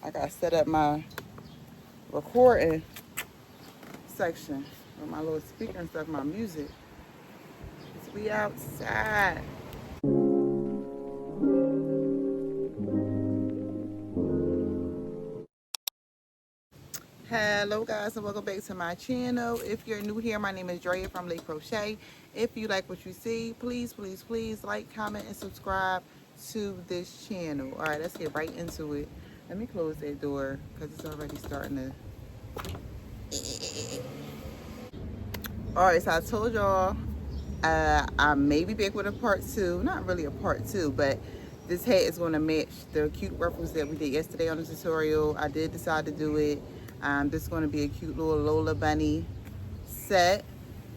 I got to set up my recording section with my little speaker and stuff, my music. Cause we outside. Hello guys, and welcome back to my channel. If you're new here, my name is Drea from Lake Crochet. If you like what you see, please like, comment, and subscribe to this channel. All right, let's get right into it. Let me close that door because it's already starting to. All right, so I told y'all I may be back with a part two. Not really a part two, but this hat is going to match the cute ruffles that we did yesterday on the tutorial. I did decide to do it. This is going to be a cute little Lola bunny set.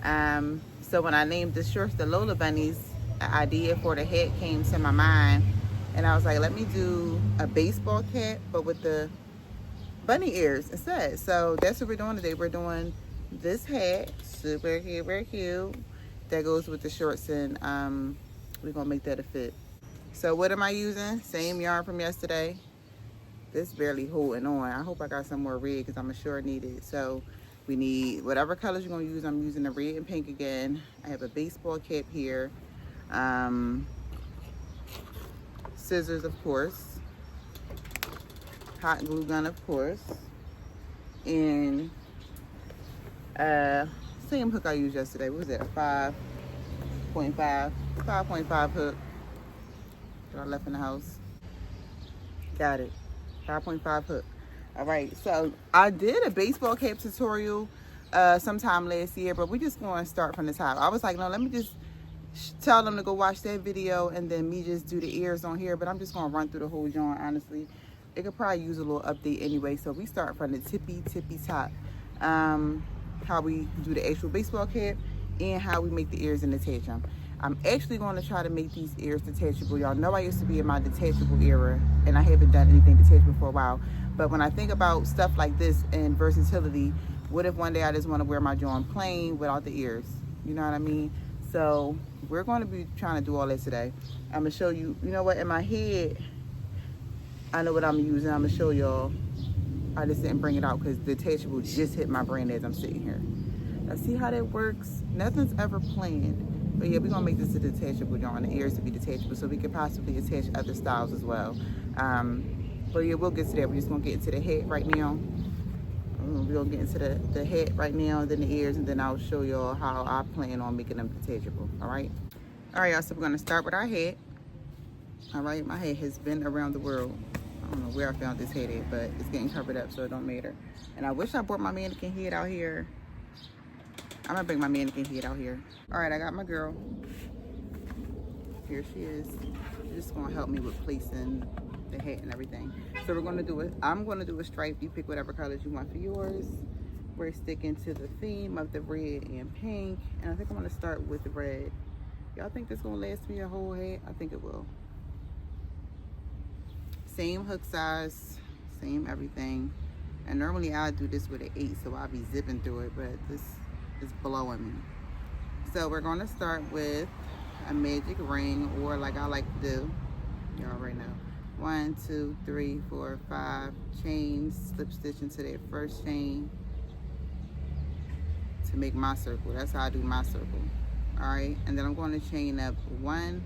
So when I named the shorts the Lola bunnies, the idea for the hat came to my mind, and I was like, let me do a baseball cap but with the bunny ears instead. So that's what we're doing today. We're doing this hat, super cute, that goes with the shorts, and we're gonna make that a fit. So what am I using? Same yarn from yesterday. This barely holding on. I hope I got some more red because I'm sure need it. So we need whatever colors you're gonna use. I'm using the red and pink again. I have a baseball cap here, scissors of course, hot glue gun of course, and same hook I used yesterday. What was it? A 5.5 hook that I left in the house. Got it. 5.5 hook. All right, so I did a baseball cap tutorial sometime last year, but we just going to start from the top. I was like, no, let me just tell them to go watch that video and then me just do the ears on here, but I'm just going to run through the whole joint. Honestly, it could probably use a little update anyway. So we start from the tippy top, how we do the actual baseball cap and how we make the ears and attach them. I'm actually going to try to make these ears detachable. Y'all know I used to be in my detachable era and I haven't done anything detachable for a while. But when I think about stuff like this and versatility, what if one day I just want to wear my joint plain without the ears? You know what I mean? So we're going to be trying to do all that today. I'm going to show you, you know what, in my head, I know what I'm using. I'm going to show y'all. I just didn't bring it out because detachable just hit my brain as I'm sitting here. Let's see how that works. Nothing's ever planned. But yeah, we're going to make this a detachable yarn. The ears to be detachable so we can possibly attach other styles as well. But yeah, we'll get to that. We're just going to get into the hat right now. We're going to get into the hat right now, and then the ears, and then I'll show y'all how I plan on making them detachable. All right? All right, y'all. So we're going to start with our hat. All right? My hat has been around the world. I don't know where I found this hat at, but it's getting covered up, so it don't matter. And I wish I brought my mannequin head out here. I'm gonna bring my mannequin head out here. All right, I got my girl. Here she is. She's just gonna help me with placing the hat and everything. So we're gonna do it. I'm gonna do a stripe. You pick whatever colors you want for yours. We're sticking to the theme of the red and pink. And I think I'm gonna start with the red. Y'all think this gonna last me a whole hat? I think it will. Same hook size, same everything. And normally I do this with an 8, so I'll be zipping through it, but this is blowing me. So we're going to start with a magic ring, or like I like to do, y'all already know. 1, 2, 3, 4, 5 chains, slip stitch into that first chain to make my circle. That's how I do my circle. All right, and then I'm going to chain up 1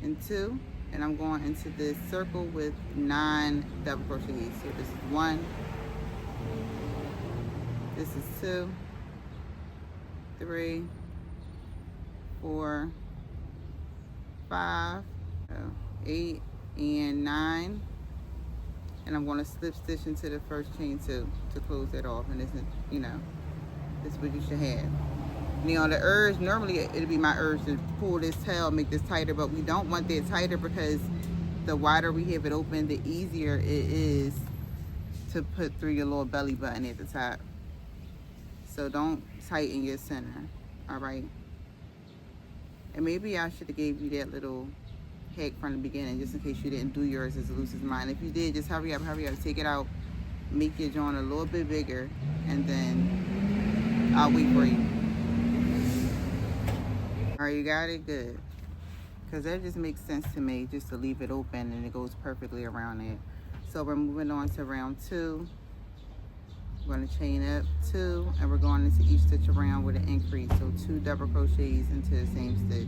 and 2, and I'm going into this circle with 9 double crochets. So this is 1, this is 2, 3, 4, 5, 8, and 9. And I'm going to slip stitch into the first chain too to close it off. And this is, you know, this is what you should have. Now the urge, normally it'll be my urge to pull this tail, make this tighter, but we don't want that tighter because the wider we have it open, the easier it is to put through your little belly button at the top. So don't tighten your center, all right? And maybe I should have gave you that little hack from the beginning just in case you didn't do yours as loose as mine. If you did, just hurry up, take it out, make your joint a little bit bigger, and then I'll wait for you. All right, you got it? Good. Because that just makes sense to me, just to leave it open and it goes perfectly around it. So we're moving on to round 2. We're going to chain up 2, and we're going into each stitch around with an increase. So 2 double crochets into the same stitch.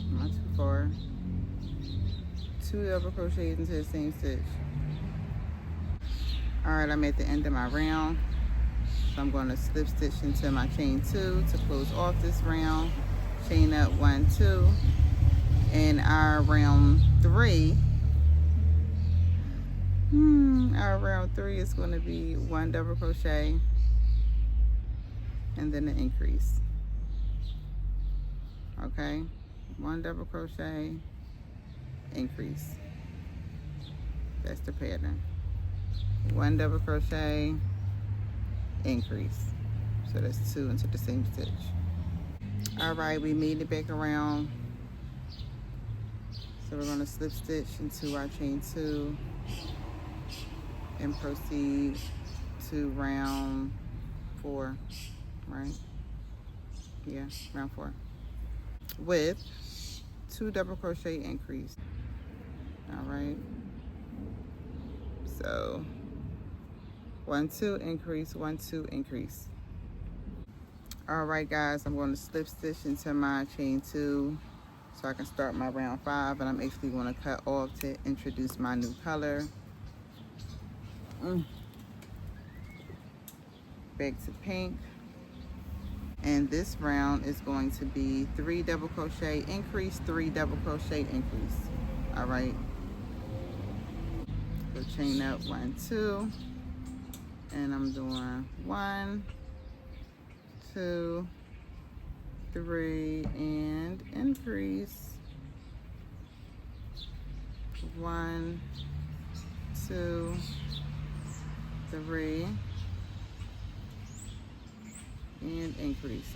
Not too far. 2 double crochets into the same stitch. Alright, I'm at the end of my round. So I'm going to slip stitch into my chain 2 to close off this round. Chain up 1, 2. And our round 3. Our round 3 is going to be 1 double crochet and then an increase. Okay, 1 double crochet, increase. That's the pattern. 1 double crochet, increase. So that's 2 into the same stitch. All right, we made it back around. So we're going to slip stitch into our chain 2 and proceed to round 4, right? Yeah, round 4 with 2 double crochet increase. All right, so 1, 2 increase, 1, 2 increase. All right, guys, I'm going to slip stitch into my chain 2 so I can start my round 5, and I'm actually going to cut off to introduce my new color. Back to pink, and this round is going to be 3 double crochet increase, 3 double crochet increase. All right, so chain up 1, 2, and I'm doing 1, 2, 3, and increase. 1, 2, 3, and increase.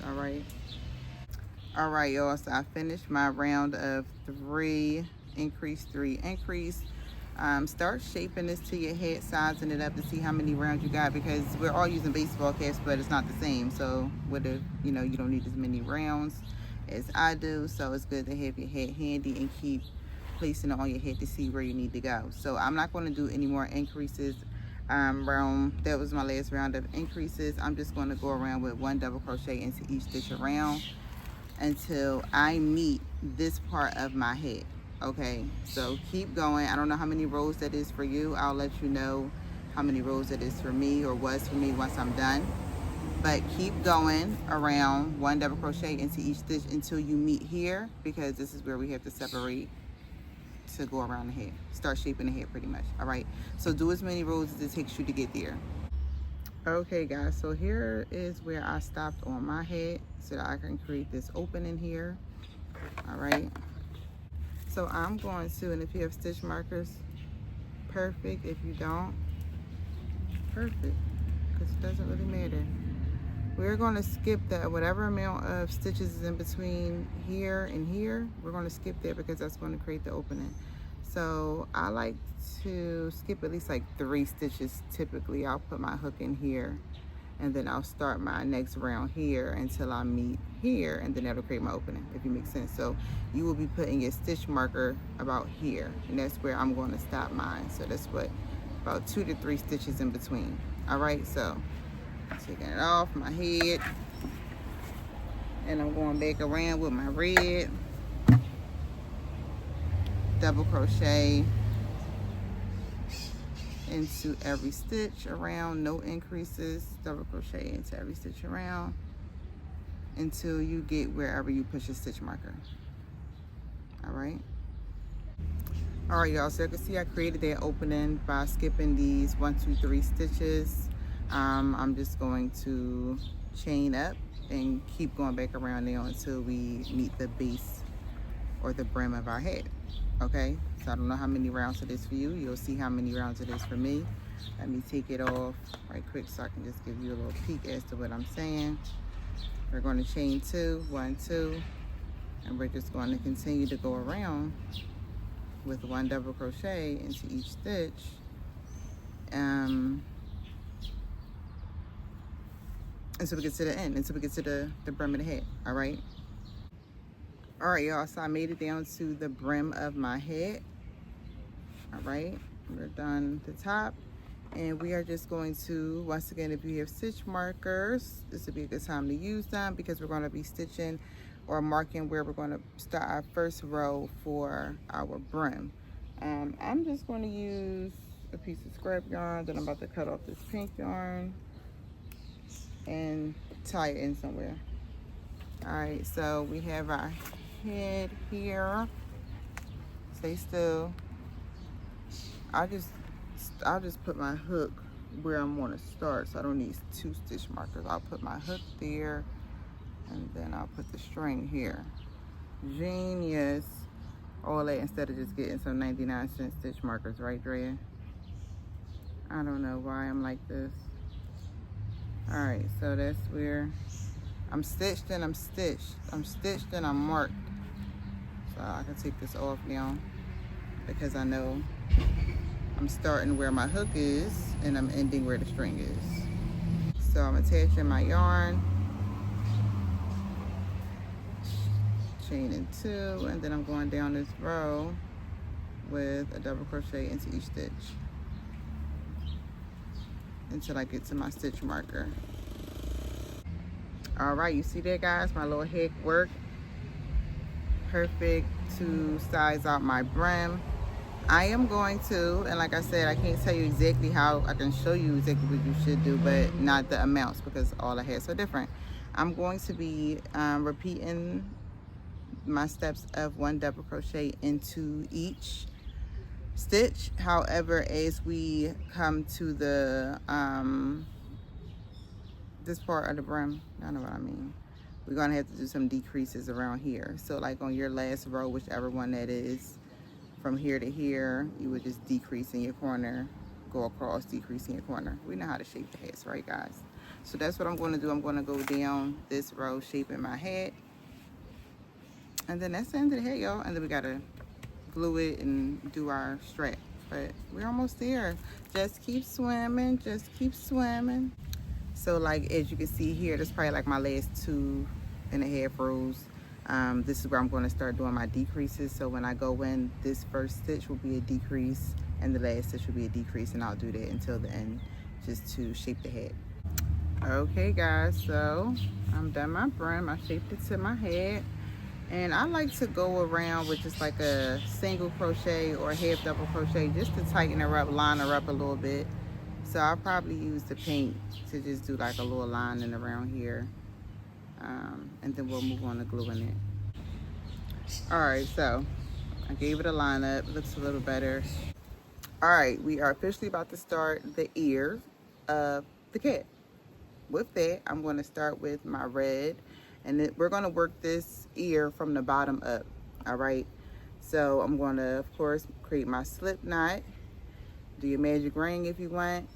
All right, y'all, so I finished my round of 3 increase, 3 increase. Start shaping this to your head, sizing it up to see how many rounds you got, because we're all using baseball caps, but it's not the same. So with a, you don't need as many rounds as I do, so it's good to have your head handy and keep placing it on your head to see where you need to go. So I'm not going to do any more increases. That was my last round of increases. I'm just going to go around with 1 double crochet into each stitch around until I meet this part of my head. Okay, so keep going. I don't know how many rows that is for you. I'll let you know how many rows it is for me, or was for me, once I'm done. But keep going around 1 double crochet into each stitch until you meet here, because this is where we have to separate to go around the head, start shaping the head pretty much. All right, so do as many rows as it takes you to get there. Okay, guys, so here is where I stopped on my head so that I can create this opening here. All right, so I'm going to, and if you have stitch markers, perfect. If you don't, perfect, because it doesn't really matter. We're going to skip that, whatever amount of stitches is in between here and here, we're going to skip that because that's going to create the opening. So I like to skip at least like 3 stitches typically. I'll put my hook in here, and then I'll start my next round here until I meet here, and then that'll create my opening, if you make sense. So you will be putting your stitch marker about here, and that's where I'm going to stop mine. So that's what, about 2 to 3 stitches in between. All right, so taking it off my head, and I'm going back around with my red. Double crochet into every stitch around, no increases. Double crochet into every stitch around until you get wherever you push your stitch marker. All right, y'all, so you can see I created that opening by skipping these 1, 2, 3 stitches. I'm just going to chain up and keep going back around now until we meet the base or the brim of our head. Okay, so I don't know how many rounds it is for you. You'll see how many rounds it is for me. Let me take it off right quick so I can just give you a little peek as to what I'm saying. We're going to chain 2, 1, 2, and we're just going to continue to go around with 1 double crochet into each stitch. Until we get to the end, until we get to the brim of the head. All right, y'all, so I made it down to the brim of my head. All right, We're done the top, and we are just going to, once again, if you have stitch markers, this would be a good time to use them because we're going to be stitching or marking where we're going to start our first row for our brim. I'm just going to use a piece of scrap yarn that I'm about to cut off this pink yarn and tie it in somewhere. All right, so we have our head here. Stay still. I'll just put my hook where I'm going to start, so I don't need 2 stitch markers. I'll put my hook there, and then I'll put the string here. Genius. All that instead of just getting some 99-cent stitch markers, right, Drea? I don't know why I'm like this. All right, so that's where I'm stitched and I'm stitched. I'm stitched and I'm marked. So I can take this off now because I know I'm starting where my hook is and I'm ending where the string is. So I'm attaching my yarn, chaining 2, and then I'm going down this row with a double crochet into each stitch until I get to my stitch marker. All right, you see that, guys? My little head work. Perfect to size out my brim. I am going to, and like I said, I can't tell you exactly how, I can show you exactly what you should do, but not the amounts because all the hairs are different. I'm going to be repeating my steps of 1 double crochet into each stitch. However, as we come to the this part of the brim, I know what I mean, we're gonna have to do some decreases around here. So like on your last row, whichever one that is, from here to here, you would just decrease in your corner, go across, decrease in your corner. We know how to shape the hats, right, guys? So that's what I'm going to do. I'm going to go down this row shaping my hat, and then that's the end of the hat, y'all. And then we gotta glue it and do our strap, but we're almost there. Just keep swimming, just keep swimming. So like as you can see here, that's probably like my last 2.5 rows. This is where I'm going to start doing my decreases. So when I go in, this first stitch will be a decrease and the last stitch will be a decrease, and I'll do that until the end just to shape the hat. Okay guys, so I'm done my brim. I shaped it to my hat, and I like to go around with just like a single crochet or a half double crochet just to tighten her up, line her up a little bit. So I'll probably use the paint to just do like a little lining around here, and then we'll move on to gluing it. All right, so I gave it a line up. It looks a little better. All right, we are officially about to start the ear of the cat. With that, I'm going to start with my red, and we're going to work this ear from the bottom up. All right, so I'm going to, of course, create my slip knot. Do your magic ring if you want.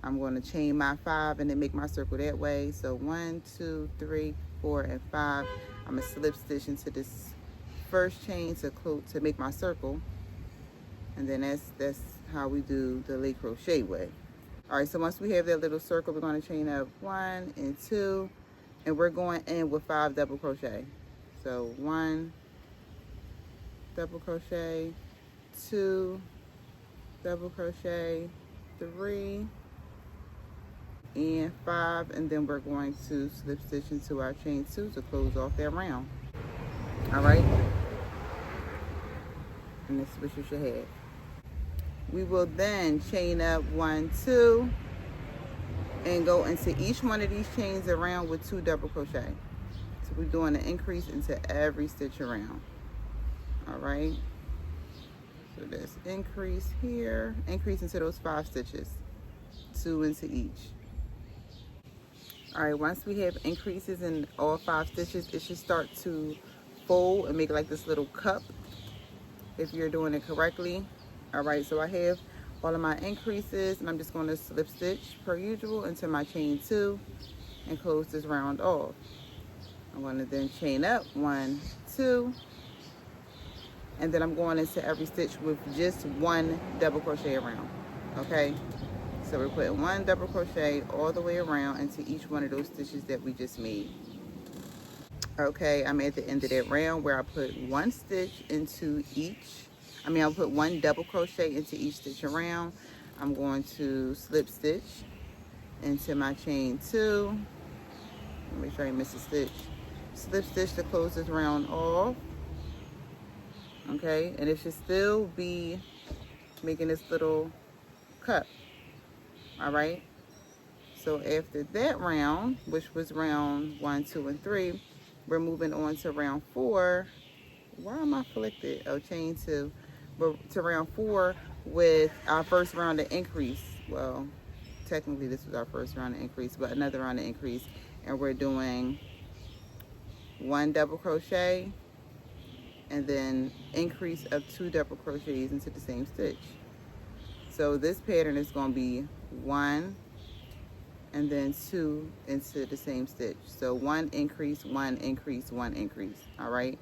I'm going to chain my 5 and then make my circle that way. So 1, 2, 3, 4, and 5. I'm going to slip stitch into this first chain to make my circle, and then that's how we do the lay crochet way. All right, so once we have that little circle, we're going to chain up 1 and 2, and we're going in with 5 double crochet. So 1 double crochet, 2 double crochet, 3 and 5, and then we're going to slip stitch into our chain 2 to close off that round. All right, and this is what you should have. We will then chain up 1, 2, and go into each one of these chains around with 2 double crochet. So we're doing an increase into every stitch around. All right, so there's increase here, increase into those 5 stitches, 2 into each. All right, once we have increases in all 5 stitches, it should start to fold and make like this little cup if you're doing it correctly. All right, so I have all of my increases, and I'm just going to slip stitch per usual into my chain 2 and close this round off. I'm going to then chain up 1, 2, and then I'm going into every stitch with just 1 double crochet around. Okay, so we're putting 1 double crochet all the way around into each one of those stitches that we just made. Okay, I'm at the end of that round where I put 1 stitch into each. I'll put one double crochet into each stitch around. I'm going to slip stitch into my chain 2. Make sure I miss a stitch. Slip stitch to close this round off. Okay, and it should still be making this little cup. All right. So after that round, which was round 1, 2, and 3, we're moving on to round 4. Why am I flicked? Oh, chain 2. But to round 4 with our first round of increase. Well, technically this was our first round of increase, but another round of increase, and we're doing 1 double crochet and then increase of 2 double crochets into the same stitch. So this pattern is going to be 1 and then 2 into the same stitch. So 1 increase, 1 increase, 1 increase. All right,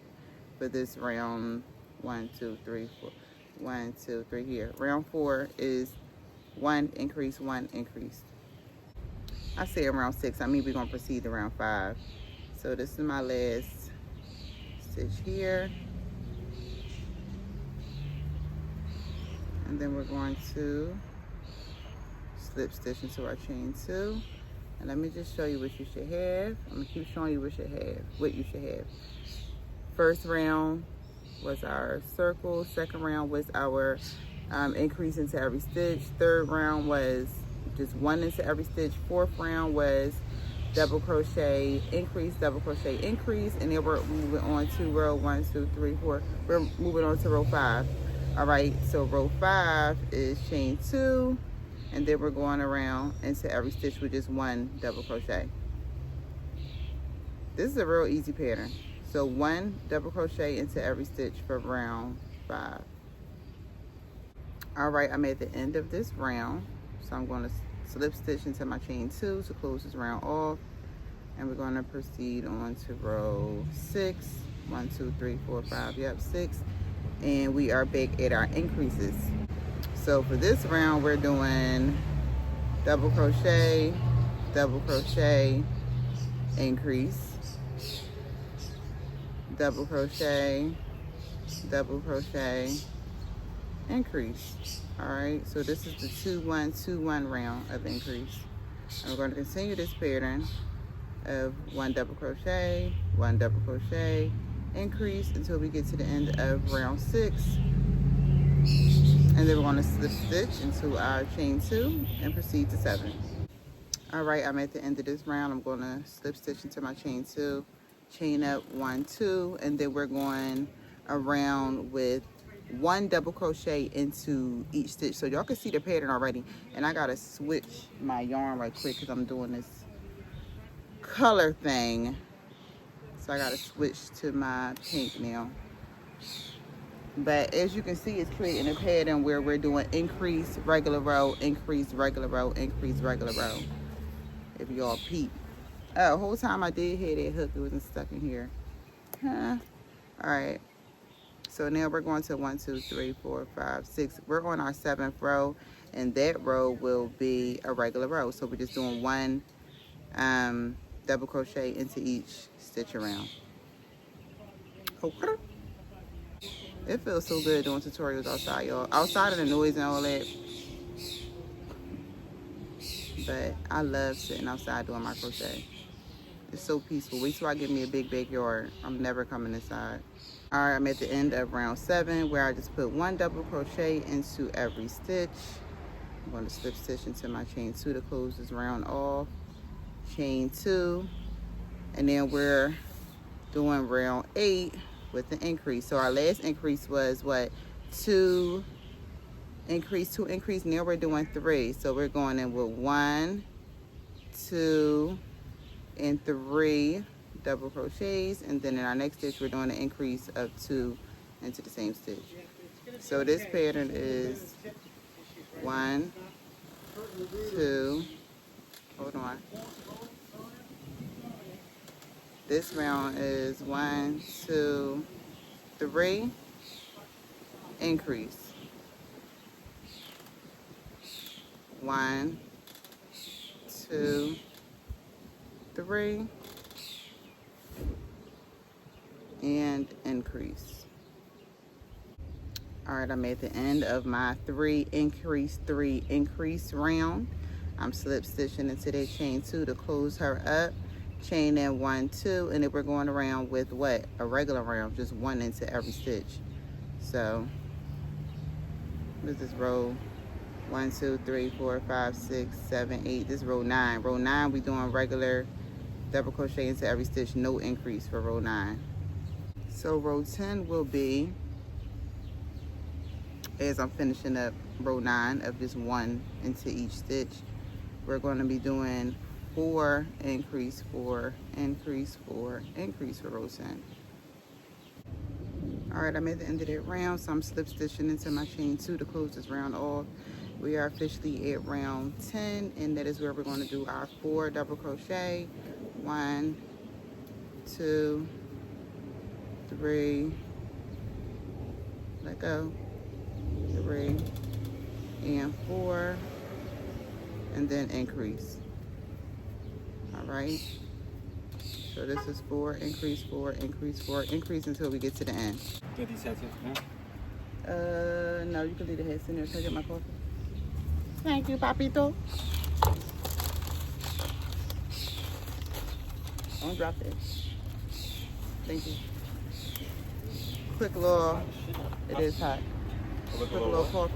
for this round 1, 2, 3, 4. 1, 2, 3 here. Round 4 is 1 increase, 1 increase. I say around 6. I mean we're going to proceed to round 5. So this is my last stitch here. And then we're going to slip stitch into our chain 2. And let me just show you what you should have. I'm going to keep showing you what you should have. First round was our circle. Second round was our increase into every stitch. Third round was just 1 into every stitch. Fourth round was double crochet, increase, double crochet, increase. And then we're moving on to row 1, 2, 3, 4. We're moving on to row 5. All right, so row 5 is chain 2, and then we're going around into every stitch with just 1 double crochet. This is a real easy pattern. So 1 double crochet into every stitch for round 5. All right, I'm at the end of this round, so I'm going to slip stitch into my chain 2 to close this round off, and we're going to proceed on to row 6. 1, 2, 3, 4, 5. Yep, 6. And we are back at our increases. So for this round, we're doing double crochet, increase, double crochet, increase. All right, so this is the 2, 1, 2, 1 round of increase. And we're going to continue this pattern of 1 double crochet, 1 double crochet, increase until we get to the end of round 6. And then we're going to slip stitch into our chain 2 and proceed to 7. All right, I'm at the end of this round. I'm going to slip stitch into my chain 2, chain up 1, 2, and then we're going around with 1 double crochet into each stitch. So y'all can see the pattern already. And I got to switch my yarn right quick because I'm doing this color thing. So I got to switch to my pink now. But as you can see, it's creating a pattern where we're doing increase, regular row, increase, regular row, increase, regular row. If y'all peep. Oh, the whole time I did have that hook, it wasn't stuck in here. Huh? All right. So now we're going to 1, 2, 3, 4, 5, 6. We're on our 7th row, and that row will be a regular row. So we're just doing 1 double crochet into each stitch around. Okay. It feels so good doing tutorials outside, y'all. Outside of the noise and all that. But I love sitting outside doing my crochet. It's so peaceful. Wait till I get me a big backyard. I'm never coming inside. All right, I'm at the end of round 7 where I just put 1 double crochet into every stitch. I'm going to slip stitch into my chain 2 to close this round off. Chain 2. And then we're doing round 8 with the increase. So our last increase was what? 2 increase, 2 increase. Now we're doing 3. So we're going in with 1, 2, and 3 double crochets, and then in our next stitch we're doing an increase of 2 into the same stitch. So this pattern is 1, 2, hold on. This round is 1, 2, 3, increase. 1, 2, 3, and increase. All right, I'm at the end of my 3 increase 3 increase round. I'm slip stitching into that chain 2 to close her up, chain in 1, 2, and then we're going around with what? A regular round, just 1 into every stitch. So what is this row? 1, 2, 3, 4, 5, 6, 7, 8. This is row 9. Row 9, we doing regular double crochet into every stitch, no increase for row 9. So row 10 will be, as I'm finishing up row 9 of just 1 into each stitch, we're going to be doing 4 increase 4 increase 4 increase for row 10. All right, I'm at the end of that round, so I'm slip stitching into my chain 2 to close this round off. We are officially at round 10, and that is where we're going to do our 4 double crochet. 1, 2, 3, let go, 3 and 4, and then increase. All right, so this is 4 increase 4 increase 4 increase until we get to the end. Get these hats in No, you can leave the hats in there. Can I get my coffee? Thank you, Papito. Don't drop it. Thank you. Quick little, it is hot. Quick little coffee.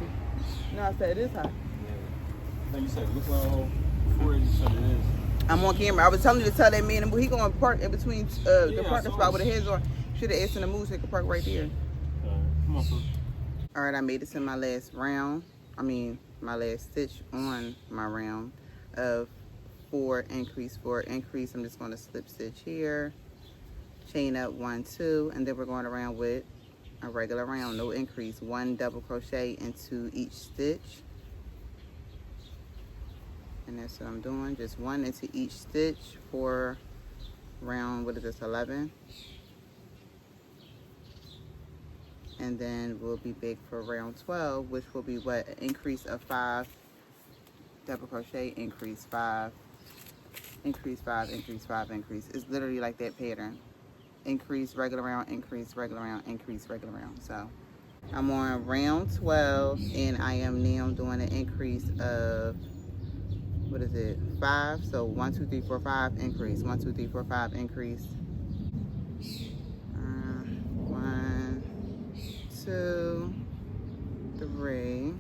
No, I said it is hot. Yeah. No, you said look little before you said it is. I'm on camera. I was telling you to tell that man, he going to park in between the parking spot with the heads on. Should have asked him to move so he could park right there. Come on, folks. All right, I made it to my last round. My last stitch on my round of 4 increase 4 increase. I'm just going to slip stitch here, chain up 1, 2, and then we're going around with a regular round, no increase. 1 double crochet into each stitch, and that's what I'm doing, just 1 into each stitch for round, what is this, 11, and then we'll be back for round 12, which will be what, an increase of 5 double crochet, increase 5, increase 5, increase 5, increase. It's literally like that pattern. Increase, regular round, increase, regular round, increase, regular round. So I'm on round 12, and I am now doing an increase of, what is it, 5. So 1, 2, 3, 4, 5, increase. 1, 2, 3, 4, 5, increase. 1, 2, 3,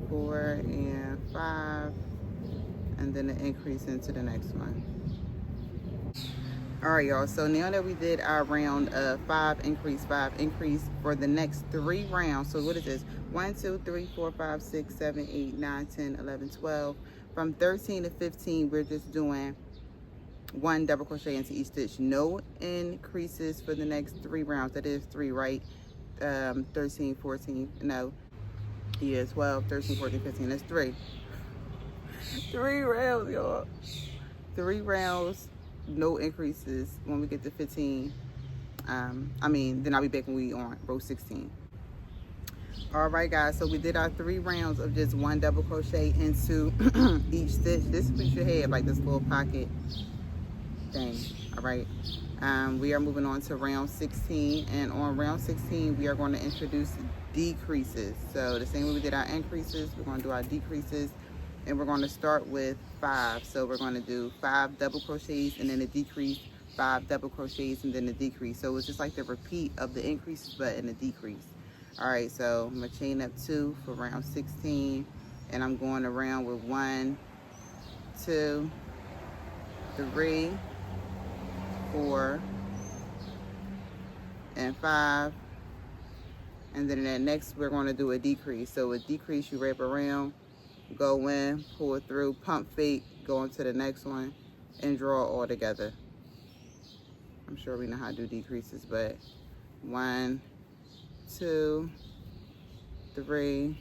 4, and 5, and then an increase into the next one. All right, y'all, so now that we did our round of 5 increase 5 increase, for the next 3 rounds, so what is this, 1, 2, 3, 4, 5, 6, 7, 8, 9, 10, 11, 12, from 13 to 15 we're just doing 1 double crochet into each stitch, no increases for the next 3 rounds. That is 3, right? 13, 14, no, yeah, 12, 13, 14, 15, that's 3 rounds, y'all. 3 rounds, no increases. When we get to 15, then I'll be back when we on row 16. All right, guys, so we did our 3 rounds of just 1 double crochet into each stitch. This is what you should have, like this little pocket thing. All right, we are moving on to round 16, and on round 16 we are going to introduce decreases. So the same way we did our increases, we're going to do our decreases, and we're going to start with 5. So we're going to do 5 double crochets and then a decrease, 5 double crochets and then a decrease. So it's just like the repeat of the increases but in a decrease. All right, so I'm going to chain up 2 for round 16, and I'm going around with 1, 2, 3, 4, and 5, and then in that next we're going to do a decrease. So a decrease, you wrap around, go in, pull it through, pump fake, go into the next one, and draw all together. I'm sure we know how to do decreases, but 1, 2, 3,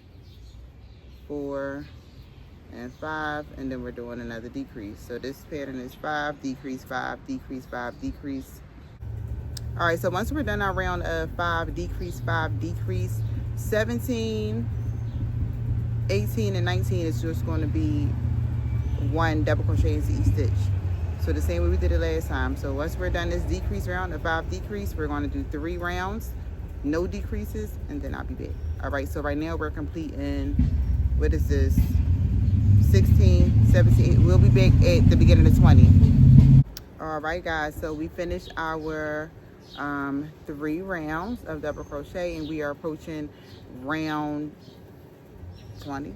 4, and 5, and then we're doing another decrease. So this pattern is 5, decrease, 5, decrease, 5, decrease. All right, so once we're done our round of 5, decrease, 5, decrease, 17, 18, and 19 is just going to be 1 double crochet into each stitch. So the same way we did it last time. So once we're done this decrease round of 5 decrease, we're going to do 3 rounds no decreases, and then I'll be back. All right, so right now we're completing, what is this, 16, 17. We'll be back at the beginning of 20. All right, guys, so we finished our 3 rounds of double crochet, and we are approaching round 20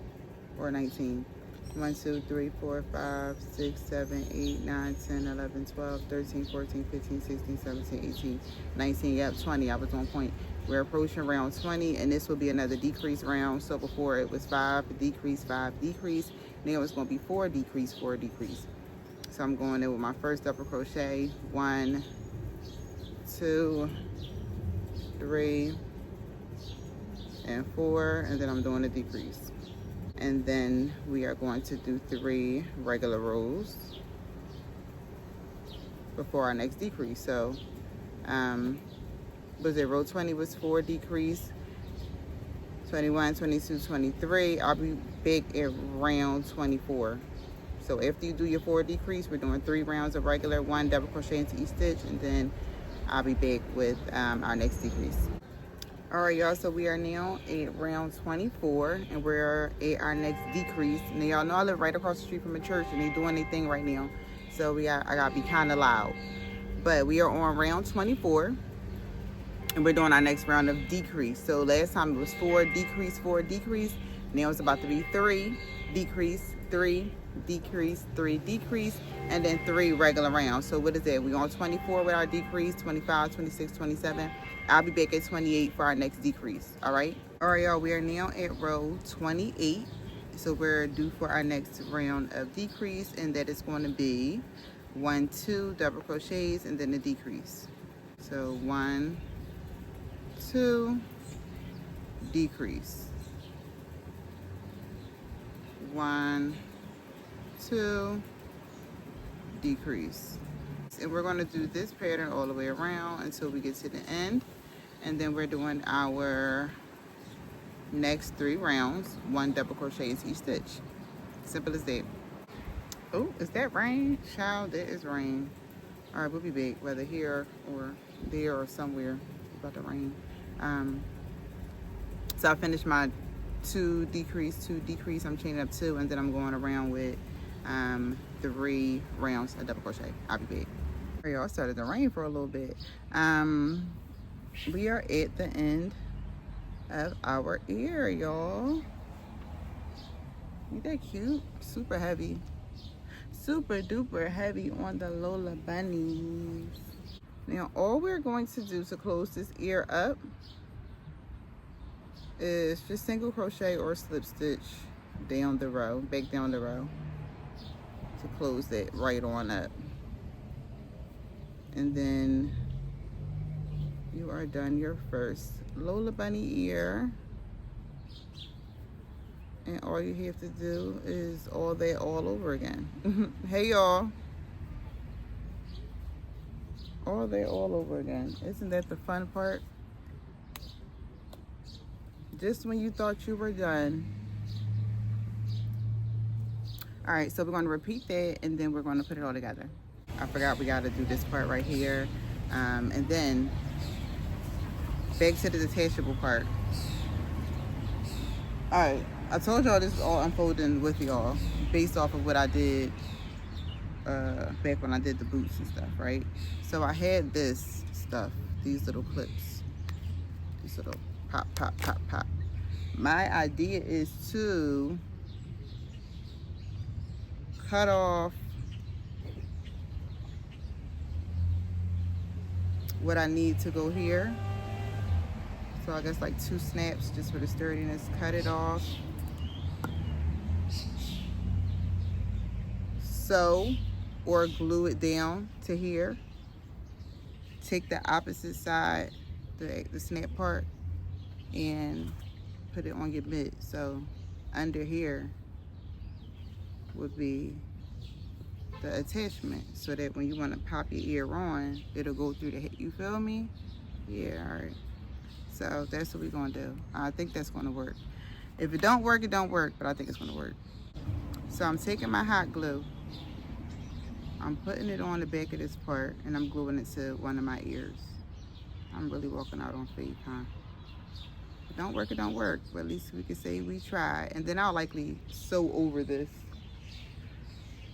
or 19. 1, 2, 3, 4, 5, 6, 7, 8, 9, 10, 11, 12, 13, 14, 15, 16, 17, 18, 19. Yep, 20. I was on point. We're approaching round 20, and this will be another decrease round. So before it was 5 decrease, 5 decrease. Now it's going to be 4 decrease, 4 decrease. So I'm going in with my first double crochet. 1, 2, 3, and 4, and then I'm doing a decrease. And then we are going to do 3 regular rows before our next decrease. So was it row 20 was 4 decrease, 21, 22, 23. I'll be back at round 24. So after you do your 4 decrease, we're doing 3 rounds of regular, 1 double crochet into each stitch, and then I'll be back with our next decrease. All right, y'all, so we are now at round 24, and we're at our next decrease. Now, y'all know I live right across the street from a church, and they're doing their thing right now. So I gotta be kind of loud. But we are on round 24, and we're doing our next round of decrease. So last time it was 4 decrease, 4 decrease. Now it's about to be 3 decrease, 3 decrease, 3 decrease, and then 3 regular rounds. So what is that? We're on 24 with our decrease, 25, 26, 27. I'll be back at 28 for our next decrease. All right, y'all, we are now at row 28. So we're due for our next round of decrease, and that is going to be 1, 2 double crochets, and then a decrease. So 1, 2, decrease, 1, 2, decrease. And we're going to do this pattern all the way around until we get to the end, and then we're doing our next 3 rounds, 1 double crochet into each stitch. Simple as that. Oh, is that rain? Child, that is rain. All right, we'll be back, whether here or there or somewhere. It's about to rain. So I finished my 2 decrease, 2 decrease. I'm chaining up 2, and then I'm going around with 3 rounds of double crochet. I'll be back. All right, y'all, started to rain for a little bit. We are at the end of our ear, y'all. Ain't that cute? Super heavy. Super duper heavy on the Lola bunnies. Now, all we're going to do to close this ear up is just single crochet or slip stitch down the row, back down the row, to close that right on up. And then you are done your first Lola bunny ear. And all you have to do is all that all over again. Hey, y'all. All that all over again. Isn't that the fun part? Just when you thought you were done. All right, so we're going to repeat that, and then we're going to put it all together. I forgot we got to do this part right here. And then back to the detachable part. All right, I told y'all this is all unfolding with y'all based off of what I did back when I did the boots and stuff, right? So I had this stuff, these little clips, these little pop, pop, pop, pop. My idea is to cut off what I need to go here. So I guess like 2 snaps just for the sturdiness. Cut it off. Sew or glue it down to here. Take the opposite side, the snap part, and put it on your mitt. So under here would be the attachment, so that when you want to pop your ear on, it'll go through the, you feel me? Yeah, all right. So that's what we're gonna do. I think that's gonna work. If it don't work, it don't work, but I think it's gonna work. So I'm taking my hot glue, I'm putting it on the back of this part, and I'm gluing it to one of my ears. I'm really walking out on faith, huh? If it don't work, it don't work. But at least we can say we tried. And then I'll likely sew over this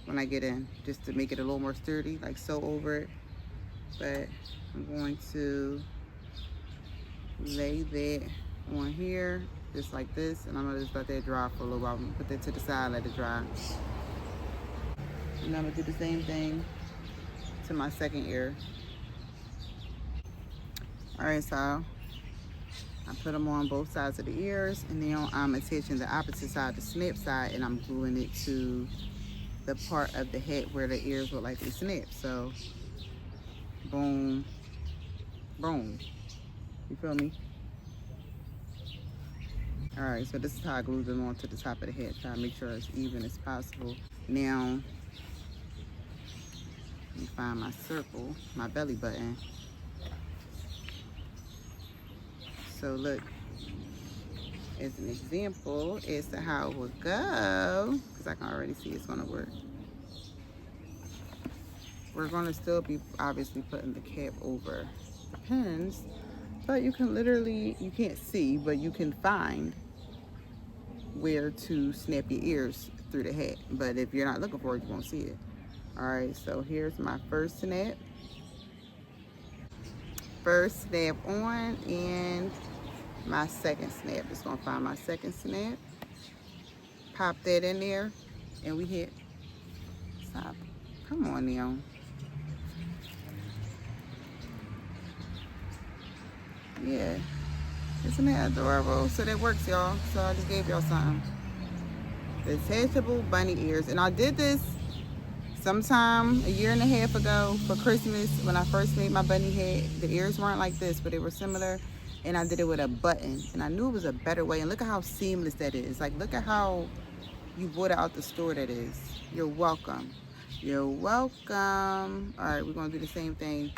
when I get in, just to make it a little more sturdy, like sew over it. But I'm going to lay that on here, just like this, and I'm gonna just let that dry for a little while. I'm gonna put that to the side, let it dry. And I'm gonna do the same thing to my second ear. All right, so I put them on both sides of the ears, and now I'm attaching the opposite side, the snap side, and I'm gluing it to the part of the head where the ears will likely snap. So, boom, boom. You feel me? All right, so this is how I glue them onto the top of the head. Try to make sure it's even as possible. Now, let me find my circle, my belly button. So look, as an example as to how it would go, because I can already see it's gonna work. We're gonna still be obviously putting the cap over the pins, but you can literally, you can't see, but you can find where to snap your ears through the hat. But if you're not looking for it, you won't see it. All right, so here's my first snap. First snap on, and my second snap. Just gonna find my second snap, pop that in there, and we hit stop. Come on now. Yeah, isn't that adorable? So that works, y'all. So I just gave y'all something. Detachable bunny ears, and I did this sometime a year and a half ago for Christmas when I first made my bunny head. The ears weren't like this, but they were similar, and I did it with a button, and I knew it was a better way. And look at how seamless that is. Like, look at how you bought it out the store that is. You're welcome. You're welcome. All right, we're gonna do the same thing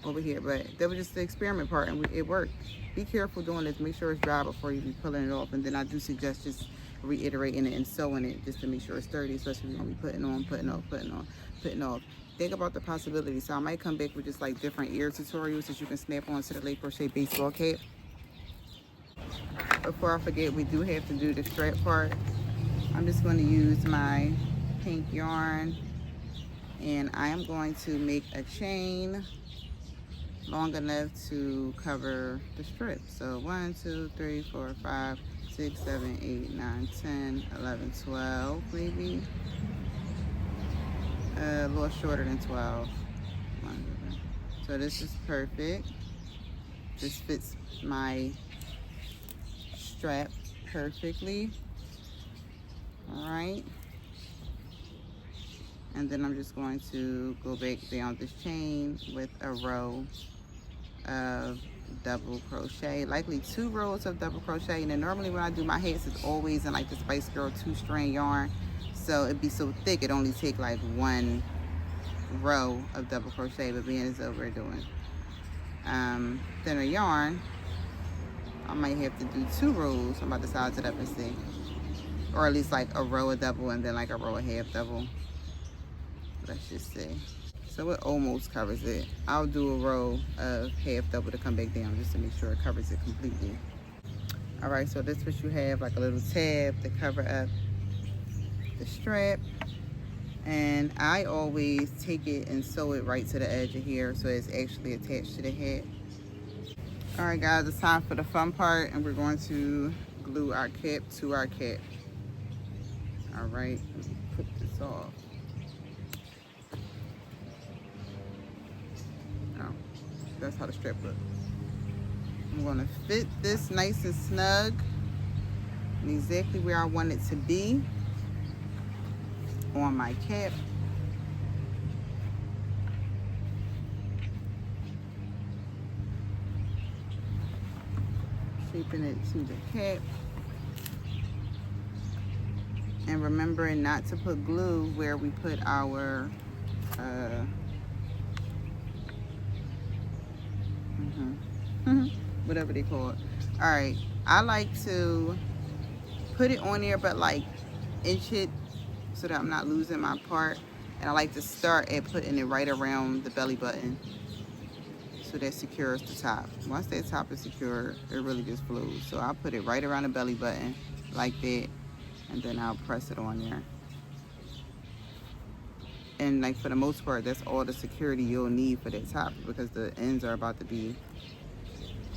over here, but that was just the experiment part, and it worked. Be careful doing this. Make sure it's dry before you be pulling it off, and then I do suggest just reiterating it and sewing it just to make sure it's sturdy, especially when you're gonna be putting on, putting off, putting on, putting off. Think about the possibilities. So I might come back with just like different ear tutorials that you can snap onto the Le Crochet baseball cap. Before I forget, we do have to do the strap part. I'm just going to use my pink yarn, and I am going to make a chain long enough to cover the strip. So 1, 2, 3, 4, 5, 6, 7, 8, 9, 10, 11, 12 maybe. A little shorter than 12. So this is perfect. This fits my strap perfectly. All right. And then I'm just going to go back down this chain with a row of double crochet, likely 2 rows of double crochet. And then normally when I do my hats, it's always in like the Spice Girl 2-strand yarn, so it'd be so thick it only take like 1 row of double crochet. But being as over doing thinner yarn, I might have to do 2 rows. I'm about to size it up and see, or at least like a row of double and then like a row of half double. Let's just see. So it almost covers it. I'll do a row of half double to come back down just to make sure it covers it completely. All right, so this is what you have, like a little tab to cover up the strap. And I always take it and sew it right to the edge of here so it's actually attached to the hat. All right, guys, it's time for the fun part, and we're going to glue our cap to our cap. All right, let me put this off. That's how the strap looks. I'm gonna fit this nice and snug and exactly where I want it to be on my cap. Shaping it to the cap. And remembering not to put glue where we put our whatever they call it. All right, I like to put it on there, but like inch it so that I'm not losing my part. And I like to start at putting it right around the belly button. so that secures the top. Once that top is secure, it really just flows. So I'll put it right around the belly button like that, and then I'll press it on there. And like for the most part, that's all the security you'll need for that top, because the ends are about to be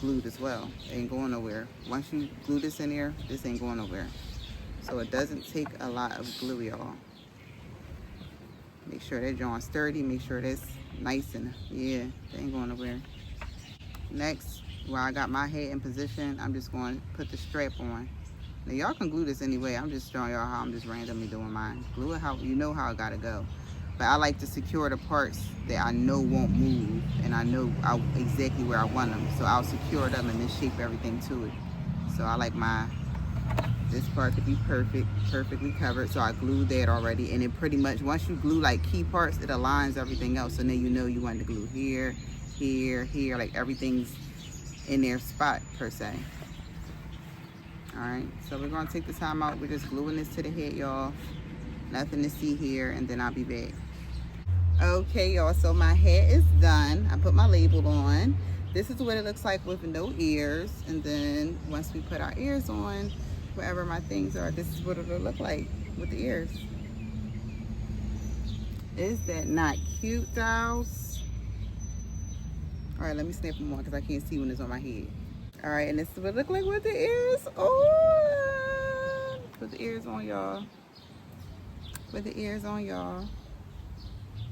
glued as well. It ain't going nowhere. Once you glue this in there, this ain't going nowhere. So it doesn't take a lot of glue, y'all. Make sure that joint's sturdy. Make sure that's nice and, yeah, they ain't going nowhere. Next, while I got my head in position, I'm just going to put the strap on. Now y'all can glue this anyway. I'm just showing y'all how I'm just randomly doing mine. Glue it how you know how it gotta go. But I like to secure the parts that I know won't move, and I know exactly where I want them. So I'll secure them and then shape everything to it. So I like this part to be perfectly covered. So I glued that already, and it pretty much, once you glue like key parts, it aligns everything else. So now you know you want to glue here, here, here, like everything's in their spot per se. All right, so we're gonna take the time out. We're just gluing this to the head, y'all. Nothing to see here, and then I'll be back. Okay, y'all, so my hat is done. I put my label on. This is what it looks like with no ears, and then once we put our ears on, wherever my things are, this is what it'll look like with the ears. Is that not cute, dolls? All right, let me snap them on because I can't see when it's on my head. All right, and this is what it look like with the ears on. Put the ears on, y'all. With the ears on, y'all.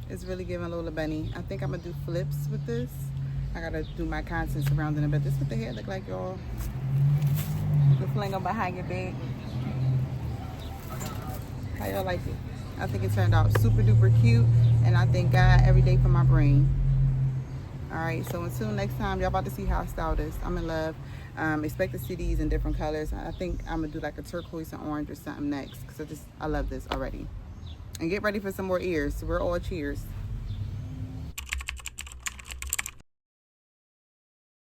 It's really giving Lola Bunny. I think I'm gonna do flips with this. I gotta do my content surrounding it, but this is what the hair look like, y'all. The fling on behind your back. How y'all like it? I think it turned out super duper cute, and I thank God every day for my brain. All right, so until next time, y'all about to see how I style this. I'm in love. Expect to see these in different colors. I think I'm gonna do like a turquoise and orange or something next, because I love this already. And get ready for some more ears. We're all cheers.